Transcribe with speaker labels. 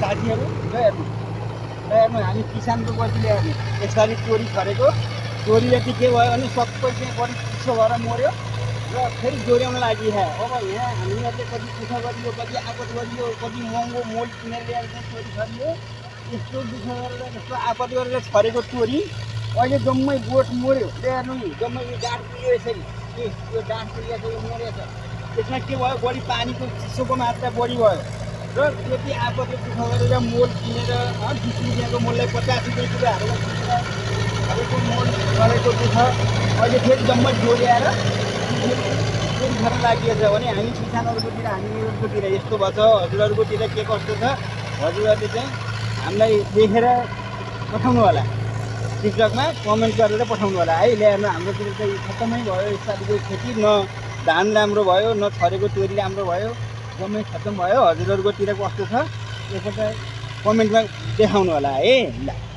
Speaker 1: साथीहरू ल हेर्नु हामी किसानको बदलीले हेर्नु यसरी चोरी गरेको चोरी यति के भयो भने सबै चाहिँ बढी चिसो भएर मऱ्यो र फेरि जोड्याउन लागि अब यहाँ हामीहरूले कति दुःख गरियो कति आपत गरियो कति महँगो मोल किनेर ल्याएर चाहिँ चोरी गरियो यस्तो दुःख गरेर यस्तो आपत गरेर छरेको चोरी अहिले जम्मै गोठ मऱ्यो हेर्नु नि जम्मै यो डाँठ पुग्यो यसरी यो डाँठ पुग्यो चाहिँ मरेछ त्यसमा के भयो बढी पानीको चिसोको मात्रा बढी भयो र त्यति आपतले दुःख गरेर मोल किनेर 20 रुपियाँको मोललाई 50 रुपियाँ किलो हालेर हरेको मोल गरेको दुःख अहिले फेरि जम्मै जोड्याएर चोरी गर्न लागि भने हामी किसानहरूकोतिर हामीहरूकोतिर यस्तो भएको छ हजुरहरूकोतिर के कस्तो छ हजुरहरूले चाहिँ हामीलाई देखेर पठाउनु होला टिकटकमा कमेन्ट गरेर पठाउनु होला है ल्याएर हाम्रोतिर चाहिँ खत्तमै भयो यसपालिको खेती न धान राम्रो भयो न छरेको चोरी राम्रो भयो जम्मै खत्तम भयो हजुरहरूकोतिर कस्तो छ एकपल्ट कमेन्टमा देखाउनु होला है ल